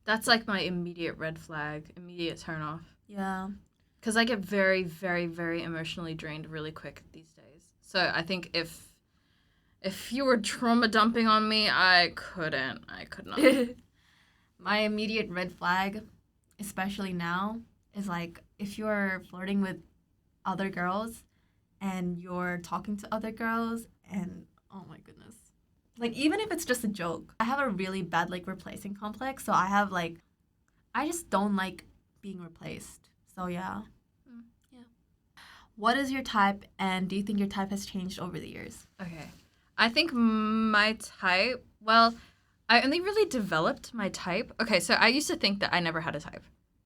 That's like my immediate red flag, immediate turn off. Yeah. Because I get very, very, very emotionally drained really quick these days. So I think if you were trauma dumping on me, I could not. My immediate red flag, especially now, is like if you're flirting with other girls and you're talking to other girls and oh my goodness. Like even if it's just a joke. I have a really bad like replacing complex, so I just don't like being replaced. So yeah. Yeah. What is your type, and do you think your type has changed over the years? Okay. I think my type, well, I only really developed my type. Okay, so I used to think that I never had a type.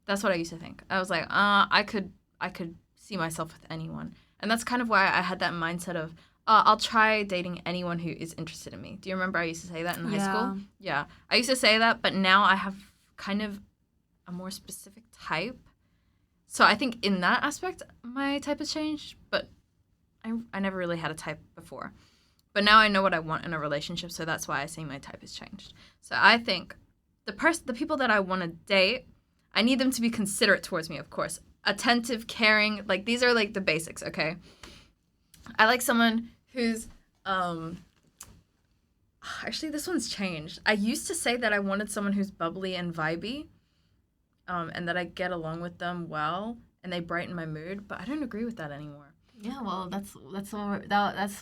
That's what I used to think. I was like, I could see myself with anyone. And that's kind of why I had that mindset of, I'll try dating anyone who is interested in me. Do you remember I used to say that in high school? Yeah. I used to say that, but now I have kind of a more specific type. So I think in that aspect, my type has changed, but I never really had a type before. But now I know what I want in a relationship, so that's why I say my type has changed. So I think the people that I want to date, I need them to be considerate towards me, of course. Attentive, caring, like these are like the basics, okay? I like someone who's actually this one's changed. I used to say that I wanted someone who's bubbly and vibey, and that I get along with them well and they brighten my mood, but I don't agree with that anymore. Yeah, well, that's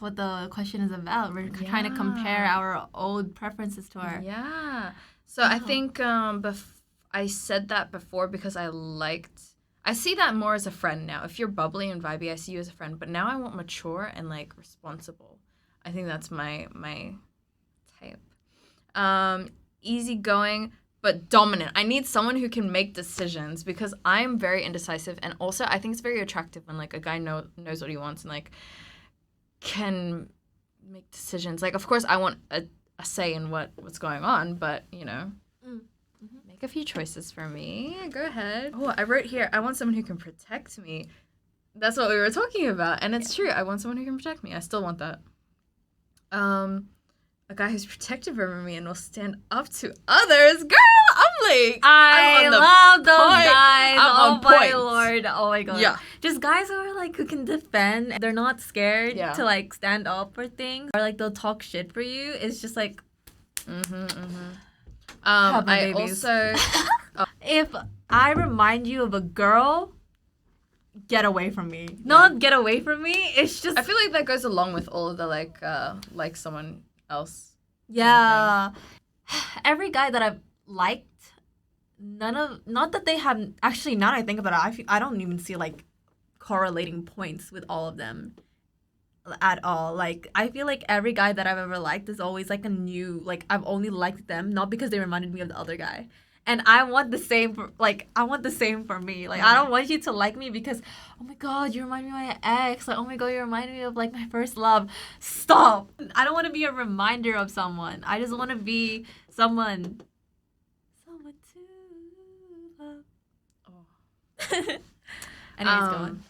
what the question is about. We're trying to compare our old preferences to our. Yeah. So I think I said that before because I see that more as a friend now. If you're bubbly and vibey, I see you as a friend. But now I want mature and like responsible. I think that's my type. Easygoing but dominant. I need someone who can make decisions because I'm very indecisive, and also I think it's very attractive when like a guy knows what he wants and like can make decisions. Like of course I want a say in what's going on, but you know. Make a few choices for me. Go ahead. Oh, I wrote here, I want someone who can protect me. That's what we were talking about. And it's true. I want someone who can protect me. I still want that. A guy who's protective over me and will stand up to others. Girl, I'm like, I love those guys. I'm oh my lord. Oh my god. Yeah. Just guys who are like, who can defend. They're not scared to like stand up for things. Or like they'll talk shit for you. It's just like. I also. If I remind you of a girl, get away from me. Not get away from me. It's just I feel like that goes along with all of the like someone else. yeah. Every guy that I've liked, not that they have actually. Now that I think about it, I don't even see like correlating points with all of them at all. Like I feel like every guy that I've ever liked is always like a new like I've only liked them not because they reminded me of the other guy. And I want the same for me. Like I don't want you to like me because oh my god, you remind me of my ex. Like oh my god, you remind me of like my first love. Stop. I don't want to be a reminder of someone. I just want to be someone to love. Oh. Anyways, go on.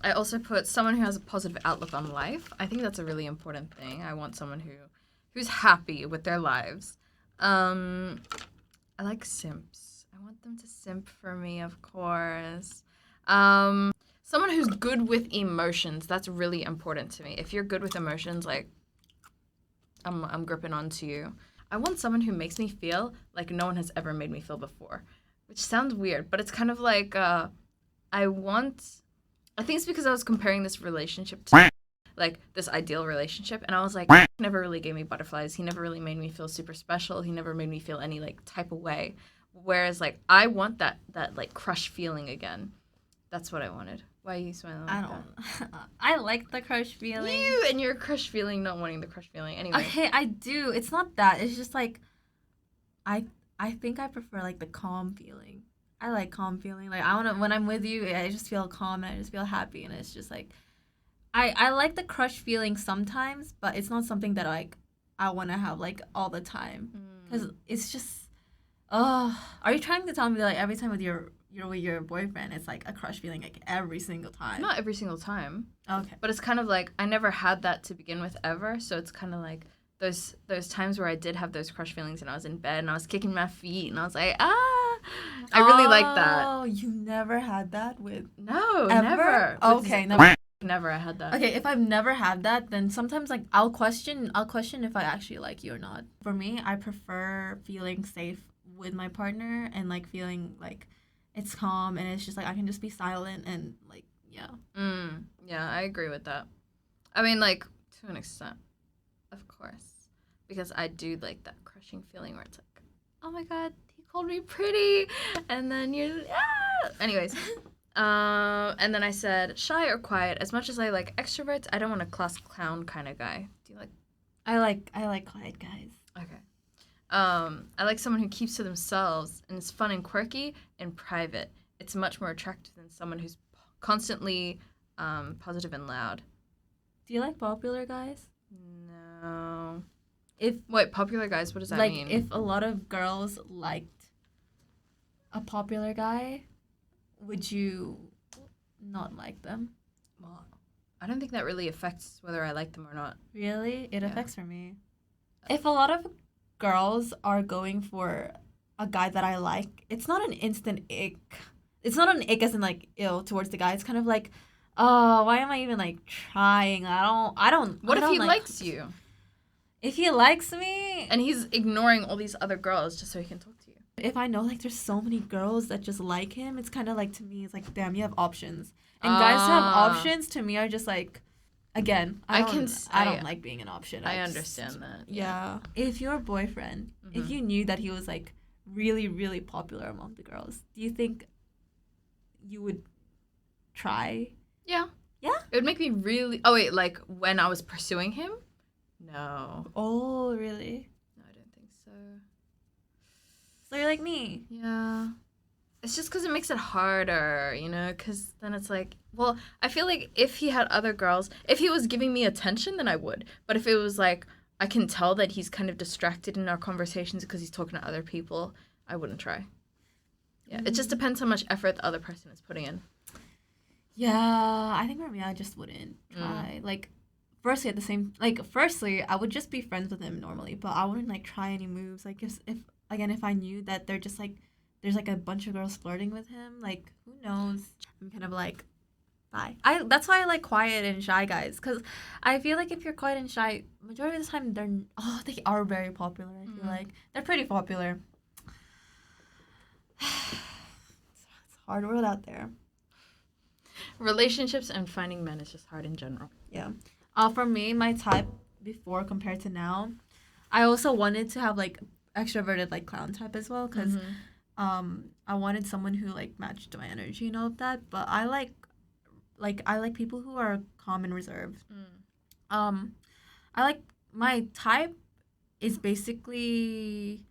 I also put someone who has a positive outlook on life. I think that's a really important thing. I want someone who's happy with their lives. I like simps. I want them to simp for me, of course. Someone who's good with emotions. That's really important to me. If you're good with emotions, like I'm gripping onto you. I want someone who makes me feel like no one has ever made me feel before, which sounds weird, but it's kind of like I think it's because I was comparing this relationship to like this ideal relationship, and I was like, he never really gave me butterflies. He never really made me feel super special. He never made me feel any like type of way. Whereas like I want that like crush feeling again. That's what I wanted. Why are you smiling like that? I like the crush feeling. You and your crush feeling, not wanting the crush feeling. Anyway. Okay, I do. It's not that. It's just like I think I prefer like the calm feeling. I like calm feeling. Like I wanna when I'm with you, I just feel calm and I just feel happy and it's just like I like the crush feeling sometimes, but it's not something that like I wanna have like all the time. Because it's just are you trying to tell me that like every time with your boyfriend it's like a crush feeling like every single time? Not every single time. Okay. But it's kind of like I never had that to begin with ever, so it's kind of like those times where I did have those crush feelings and I was in bed and I was kicking my feet and I was like, I really like that. Oh, you never had that with No, ever? never. Okay, never. Never I had that. Okay, if I've never had that, then sometimes like I'll question if I actually like you or not. For me, I prefer feeling safe with my partner and like feeling like it's calm and it's just like I can just be silent and like yeah. Yeah, I agree with that. I mean, like to an extent, of course, because I do like that crushing feeling where it's like, oh my god, he called me pretty, and then anyways. And then I said shy or quiet. As much as I like extroverts, I don't want a class clown kind of guy. Do you like? I like quiet guys. Okay. I like someone who keeps to themselves and is fun and quirky and private. It's much more attractive than someone who's constantly positive and loud. Do you like popular guys? No. Wait, popular guys? What does that mean? Like if a lot of girls liked a popular guy, would you not like them? Well, I don't think that really affects whether I like them or not. Really? It affects for me. If a lot of girls are going for a guy that I like, it's not an instant ick. It's not an ick as in like ill towards the guy. It's kind of like, oh, why am I even like trying? I don't. What I if don't he like, likes you? If he likes me and he's ignoring all these other girls just so he can talk to you. If I know like there's so many girls that just like him, it's kind of like to me it's like damn, you have options. And guys who have options to me are just like again, I don't like being an option. I understand that. Yeah. If your boyfriend, if you knew that he was like really really popular among the girls, do you think you would try? Yeah. Yeah? It would make me really Oh wait, like when I was pursuing him? No. Oh, really? No, I don't think so. So you're like me. Yeah. It's just because it makes it harder, you know? Because then it's like, well, I feel like if he had other girls, if he was giving me attention, then I would. But if it was like, I can tell that he's kind of distracted in our conversations because he's talking to other people, I wouldn't try. Yeah, it just depends how much effort the other person is putting in. Yeah, I think for me, I just wouldn't try. Like, firstly, I would just be friends with him normally, but I wouldn't like try any moves. Like if I knew that they're just like there's like a bunch of girls flirting with him, like who knows? I'm kind of like bye. That's why I like quiet and shy guys, because I feel like if you're quiet and shy, majority of the time they are very popular. I feel like they're pretty popular. It's a hard world out there. Relationships and finding men is just hard in general. Yeah. For me, my type before compared to now, I also wanted to have like extroverted like clown type as well because I wanted someone who like matched my energy and all of that. But I like people who are calm and reserved. I like my type is basically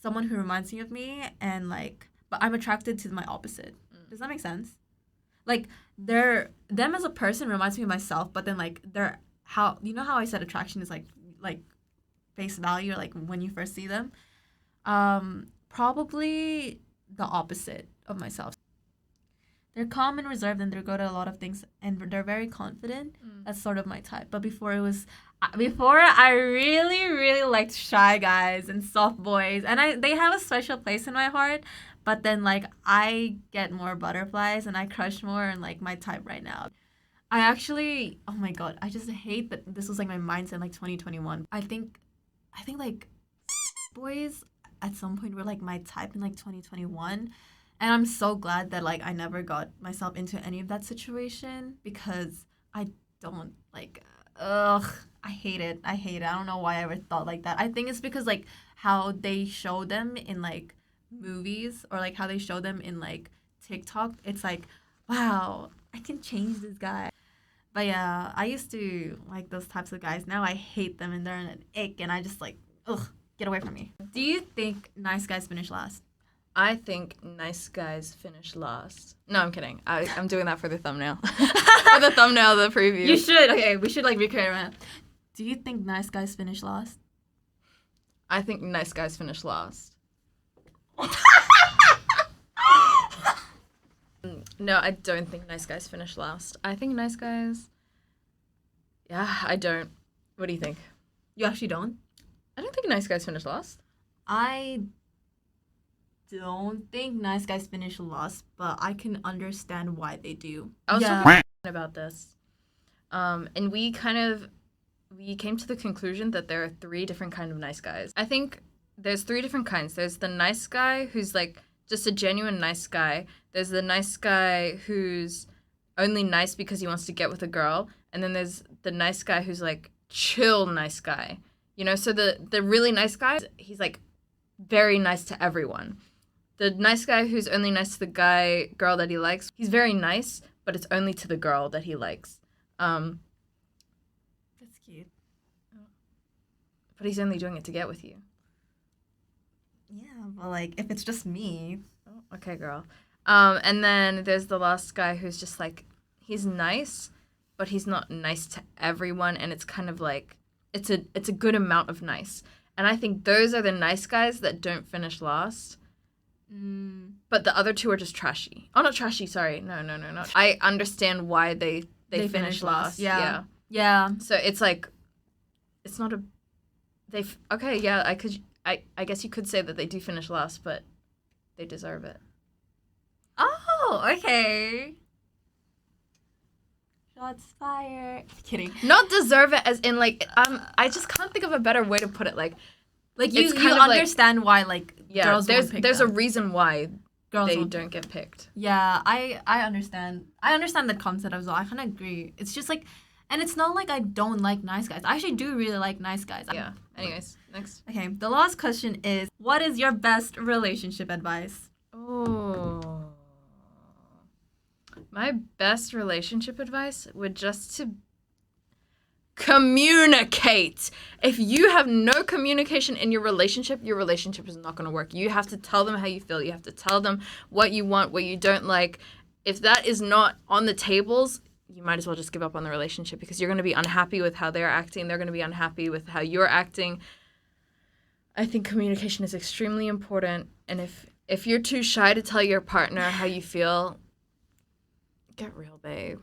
someone who reminds me of me and like, but I'm attracted to my opposite. Does that make sense? Like them as a person reminds me of myself, but then like they're how you know how I said attraction is like face value or like when you first see them. Probably the opposite of myself. They're calm and reserved and they're good at a lot of things and they're very confident. That's sort of my type. But before I really really liked shy guys and soft boys and they have a special place in my heart. But then like I get more butterflies and I crush more and like my type right now. I actually oh my god, I just hate that this was like my mindset in like 2021. I think like boys at some point were like my type in like 2021. And I'm so glad that like I never got myself into any of that situation because I don't like I hate it. I hate it. I don't know why I ever thought like that. I think it's because like how they show them in like movies or like how they show them in like TikTok. It's like, wow, I can change this guy. But yeah, I used to like those types of guys. Now I hate them and they're an ick and I just like, ugh, get away from me. Do you think nice guys finish last? I think nice guys finish last. No, I'm kidding. I'm doing that for the thumbnail. For the thumbnail of the preview. You should. Okay, we should like recreate it. Do you think nice guys finish last? I think nice guys finish last. No, I don't think nice guys finish last. I think nice guys... Yeah, I don't. What do you think? You actually don't? I don't think nice guys finish last. I don't think nice guys finish last, but I can understand why they do. I was talking about this. And we came to the conclusion that there are 3 different kind of nice guys. I think there's 3 different kinds. There's the nice guy who's like just a genuine nice guy. There's the nice guy who's only nice because he wants to get with a girl. And then there's the nice guy who's like chill nice guy. You know, so the really nice guy, he's like very nice to everyone. The nice guy who's only nice to the girl that he likes, he's very nice, but it's only to the girl that he likes. That's cute. But he's only doing it to get with you. Yeah, but like if it's just me. Oh, okay, girl. And then there's the last guy who's just like, he's nice, but he's not nice to everyone, and it's kind of like, it's a good amount of nice. And I think those are the nice guys that don't finish last. But the other 2 are just trashy. Oh, not trashy, sorry. No. I understand why they finish last. Yeah. So it's like, it's not a... Okay, yeah, I guess you could say that they do finish last, but they deserve it. Oh, okay. Shots fired. Kidding. Not deserve it as in like, I just can't think of a better way to put it. Like you understand why like girls won't pick there's them. a reason why Girls they don't get picked. Yeah, I understand. I understand the concept as well. I kind of agree. It's just like, and it's not like I don't like nice guys. I actually do really like nice guys. Yeah. Anyways, next. Okay, the last question is, what is your best relationship advice? Oh. My best relationship advice would just to communicate. If you have no communication in your relationship is not going to work. You have to tell them how you feel. You have to tell them what you want, what you don't like. If that is not on the tables, you might as well just give up on the relationship because you're going to be unhappy with how they're acting. They're going to be unhappy with how you're acting. I think communication is extremely important. And if you're too shy to tell your partner how you feel, get real, babe.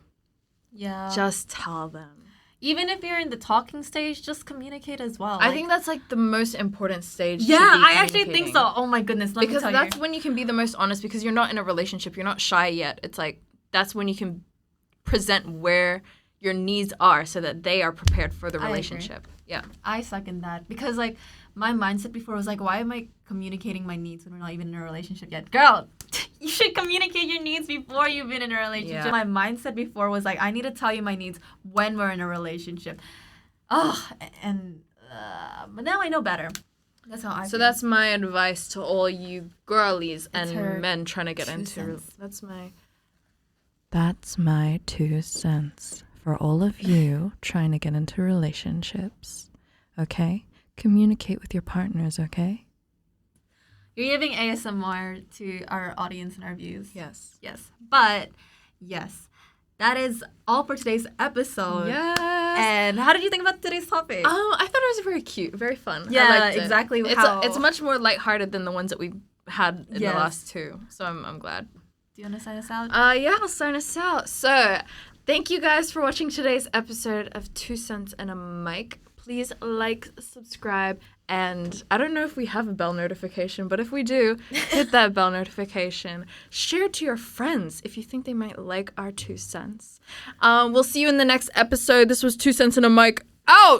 Yeah. Just tell them. Even if you're in the talking stage, just communicate as well. I think that's like the most important stage. Yeah, I actually think so. Oh my goodness, let me tell you. Because that's when you can be the most honest because you're not in a relationship. You're not shy yet. It's like that's when you can present where your needs are so that they are prepared for the relationship. Yeah. I suck in that because like my mindset before was like, why am I communicating my needs when we're not even in a relationship yet? Girl, you should communicate your needs before you've been in a relationship. Yeah. My mindset before was like, I need to tell you my needs when we're in a relationship. Oh, and but now I know better. That's how I So feel. that's my advice to all you girlies her and men trying to get 2 into. cents. That's my 2 cents for all of you trying to get into relationships. Okay, communicate with your partners. Okay. You're giving ASMR to our audience and our views. Yes. Yes. But yes, that is all for today's episode. Yes. And how did you think about today's topic? I thought it was very cute, very fun. Yeah, I liked it. exactly It's how- it's much more lighthearted than the ones that we had in Yes. the last 2. So I'm glad. Do you want to sign us out? Yeah, I'll sign us out. So, thank you guys for watching today's episode of 2 Cents and a Mic. Please like, subscribe, and I don't know if we have a bell notification, but if we do, hit that bell notification. Share it to your friends if you think they might like our 2 cents. We'll see you in the next episode. This was 2 Cents and a Mic. Out!